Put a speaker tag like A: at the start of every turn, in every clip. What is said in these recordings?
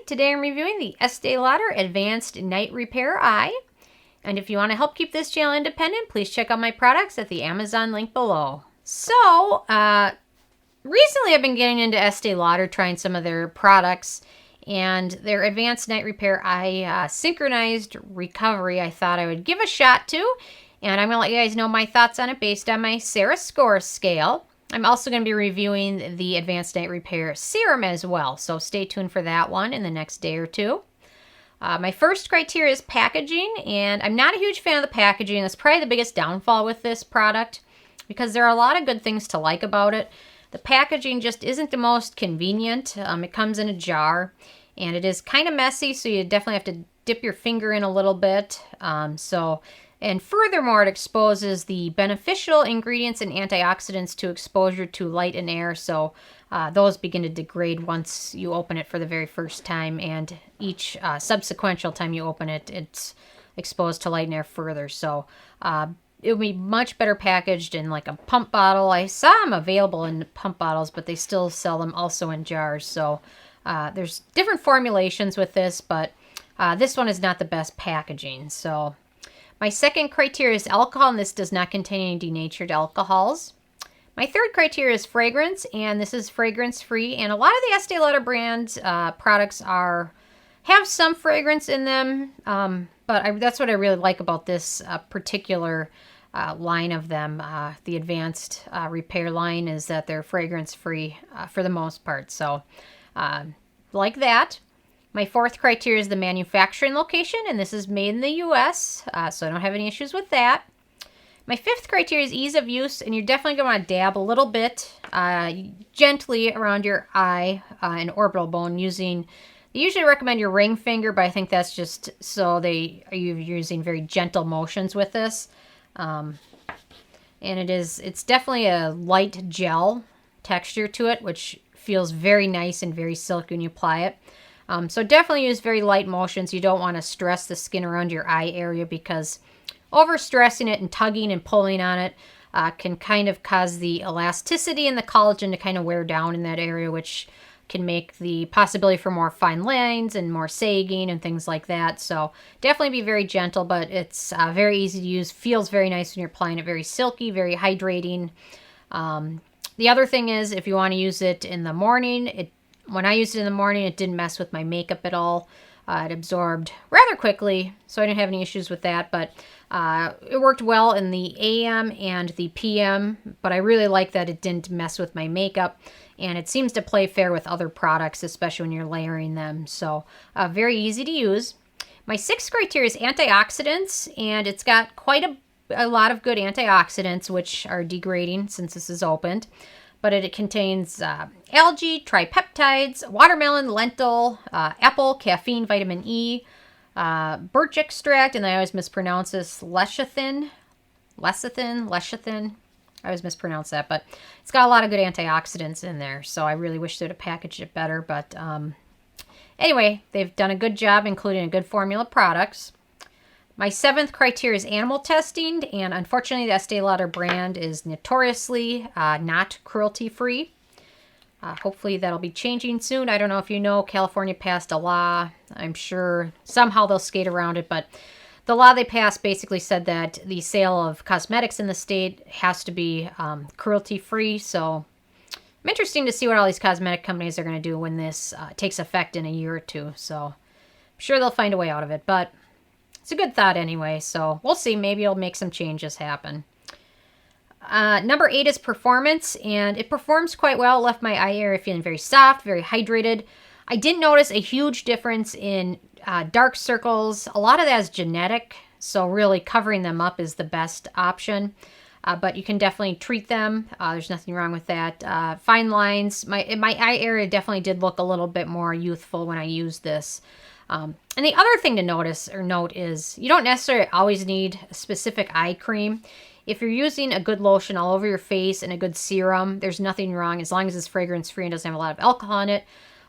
A: Today I'm reviewing the Estee Lauder Advanced Night Repair Eye. And if you want to help keep this channel independent, please check out my products at the Amazon link below. So, recently I've been getting into Estee Lauder, trying some of their products. And their Advanced Night Repair Eye Synchronized Recovery I thought I would give a shot to. And I'm going to let you guys know my thoughts on it based on my Sarah score scale. I'm also going to be reviewing the Advanced Night Repair Serum as well, so stay tuned for that one in the next day or two. My first criteria is packaging, and I'm not a huge fan of the packaging. That's probably the biggest downfall with this product because there are a lot of good things to like about it. The packaging just isn't the most convenient. It comes in a jar, and it is kind of messy, so you definitely have to dip your finger in a little bit. And furthermore, it exposes the beneficial ingredients and antioxidants to exposure to light and air, so those begin to degrade once you open it for the very first time, and each subsequent time you open it, it's exposed to light and air further. So it would be much better packaged in like a pump bottle. I saw them available in pump bottles, but they still sell them also in jars. So there's different formulations with this, but this one is not the best packaging. So my second criteria is alcohol, and this does not contain any denatured alcohols. My third criteria is fragrance, and this is fragrance-free. And a lot of the Estee Lauder brand products have some fragrance in them, but that's what I really like about this particular line of them. The Advanced Repair line is that they're fragrance-free for the most part. So like that. My fourth criteria is the manufacturing location, and this is made in the U.S., so I don't have any issues with that. My fifth criteria is ease of use, and you're definitely going to want to dab a little bit gently around your eye and orbital bone using, they usually recommend your ring finger, but I think that's just so you're using very gentle motions with this. And it's definitely a light gel texture to it, which feels very nice and very silky when you apply it. So definitely use very light motions. You don't want to stress the skin around your eye area because overstressing it and tugging and pulling on it can kind of cause the elasticity and the collagen to kind of wear down in that area, which can make the possibility for more fine lines and more sagging and things like that. So definitely be very gentle, but it's very easy to use. Feels very nice when you're applying it. Very silky, very hydrating. The other thing is if you want to use it in the morning, when I used it in the morning, it didn't mess with my makeup at all. It absorbed rather quickly, so I didn't have any issues with that. But it worked well in the AM and the PM, but I really like that it didn't mess with my makeup. And it seems to play fair with other products, especially when you're layering them. So very easy to use. My sixth criteria is antioxidants, and it's got quite a lot of good antioxidants, which are degrading since this is opened. But it contains algae, tripeptides, watermelon, lentil, apple, caffeine, vitamin E, birch extract, and I always mispronounce this, lecithin. I always mispronounce that, but it's got a lot of good antioxidants in there, so I really wish they would have packaged it better. But anyway, they've done a good job including a good formula of products. My seventh criteria is animal testing, and unfortunately the Estee Lauder brand is notoriously not cruelty-free. Hopefully that'll be changing soon. I don't know if you know, California passed a law. I'm sure somehow they'll skate around it, but the law they passed basically said that the sale of cosmetics in the state has to be cruelty-free. So I'm interested to see what all these cosmetic companies are going to do when this takes effect in a year or two. So I'm sure they'll find a way out of it, but it's a good thought anyway, so we'll see. Maybe it'll make some changes happen. Number 8 is performance, and it performs quite well. It left my eye area feeling very soft, very hydrated. I didn't notice a huge difference in dark circles. A lot of that is genetic, so really covering them up is the best option. But you can definitely treat them. There's nothing wrong with that. Fine lines. My eye area definitely did look a little bit more youthful when I used this. And the other thing to note is you don't necessarily always need a specific eye cream. If you're using a good lotion all over your face and a good serum, there's nothing wrong as long as it's fragrance-free and doesn't have a lot of alcohol in it.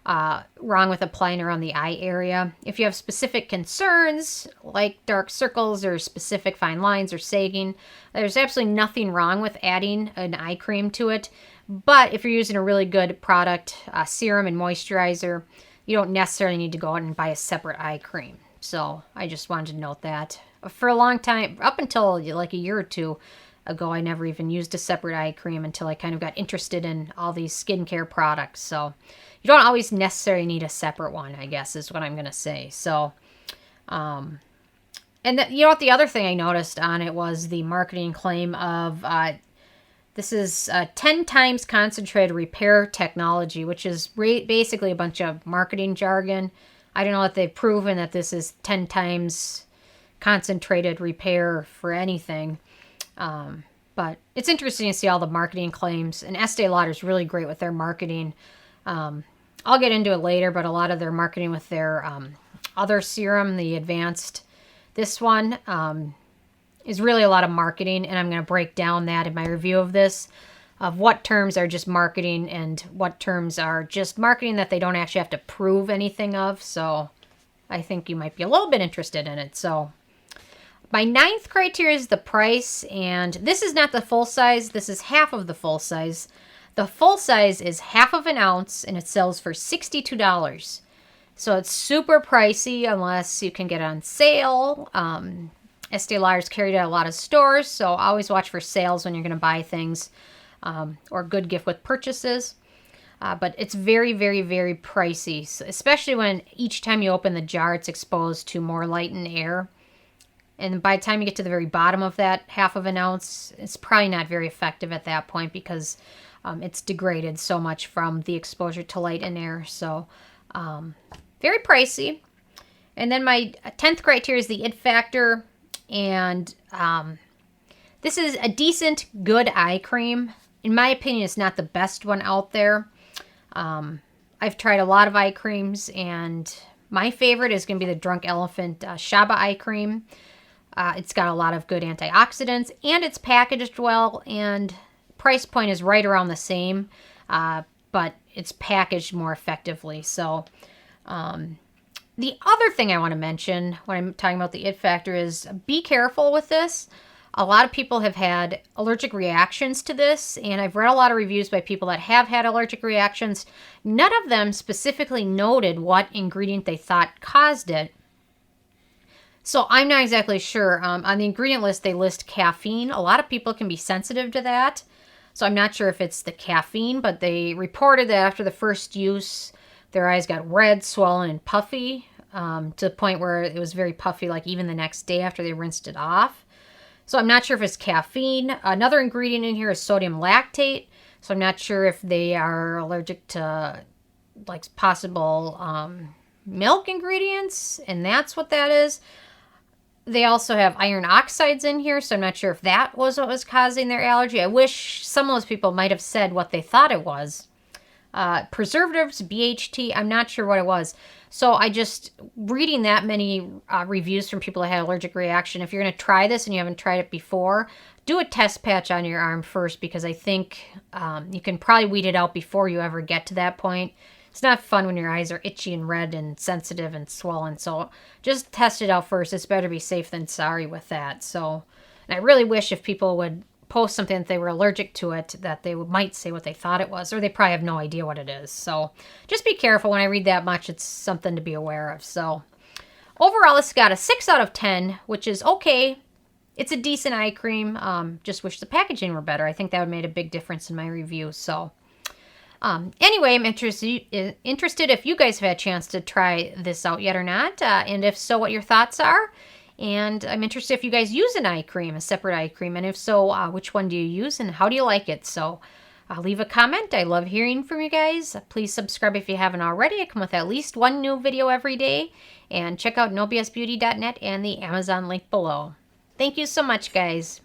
A: Wrong with applying around the eye area. If you have specific concerns like dark circles or specific fine lines or sagging, there's absolutely nothing wrong with adding an eye cream to it. But if you're using a really good product, serum and moisturizer, you don't necessarily need to go out and buy a separate eye cream. So I just wanted to note that. For a long time, up until like a year or two ago, I never even used a separate eye cream until I kind of got interested in all these skincare products. So you don't always necessarily need a separate one, I guess, is what I'm going to say. So, and you know what, the other thing I noticed on it was the marketing claim of this is 10 times concentrated repair technology, which is basically a bunch of marketing jargon. I don't know if they've proven that this is 10 times concentrated repair for anything. But it's interesting to see all the marketing claims. And Estee Lauder is really great with their marketing. I'll get into it later, but a lot of their marketing with their other serum, the advanced, this one, is really a lot of marketing. And I'm going to break down that in my review of this, of what terms are just marketing and what terms are just marketing that they don't actually have to prove anything of. So I think you might be a little bit interested in it. So my 9th criteria is the price, and this is not the full size. This is half of the full size. The full size is half of an ounce, and it sells for $62. So it's super pricey unless you can get it on sale. Estee Lauder's carried at a lot of stores, so always watch for sales when you're going to buy things, or good gift with purchases. But it's very, very, very pricey, especially when each time you open the jar, it's exposed to more light and air. And by the time you get to the very bottom of that half of an ounce, it's probably not very effective at that point because it's degraded so much from the exposure to light and air. So very pricey. And then my 10th criteria is the it factor. And this is a decent, good eye cream. In my opinion, it's not the best one out there. I've tried a lot of eye creams, and my favorite is going to be the Drunk Elephant Shaba eye cream. It's got a lot of good antioxidants, and it's packaged well, and price point is right around the same, but it's packaged more effectively. So the other thing I want to mention when I'm talking about the it factor is be careful with this. A lot of people have had allergic reactions to this, and I've read a lot of reviews by people that have had allergic reactions. None of them specifically noted what ingredient they thought caused it. So I'm not exactly sure. On the ingredient list, they list caffeine. A lot of people can be sensitive to that. So I'm not sure if it's the caffeine, but they reported that after the first use, their eyes got red, swollen, and puffy, to the point where it was very puffy, like even the next day after they rinsed it off. So I'm not sure if it's caffeine. Another ingredient in here is sodium lactate. So I'm not sure if they are allergic to like possible milk ingredients, and that's what that is. They also have iron oxides in here, so I'm not sure if that was what was causing their allergy. I wish some of those people might have said what they thought it was. Preservatives, BHT, I'm not sure what it was. So I just, reading that many reviews from people that had allergic reaction, if you're going to try this and you haven't tried it before, do a test patch on your arm first, because I think you can probably weed it out before you ever get to that point. It's not fun when your eyes are itchy and red and sensitive and swollen. So just test it out first. It's better be safe than sorry with that. So, and I really wish if people would post something that they were allergic to it, that they might say what they thought it was, or they probably have no idea what it is. So just be careful. When I read that much, it's something to be aware of. So overall, it's got a 6 out of 10, which is okay. It's a decent eye cream. Just wish the packaging were better. I think that would have made a big difference in my review. So anyway, I'm interested if you guys have had a chance to try this out yet or not, and if so, what your thoughts are. And I'm interested if you guys use an eye cream, a separate eye cream, and if so, which one do you use and how do you like it? So leave a comment. I love hearing from you guys. Please subscribe if you haven't already. I come with at least one new video every day. And check out nobsbeauty.net and the Amazon link below. Thank you so much, guys.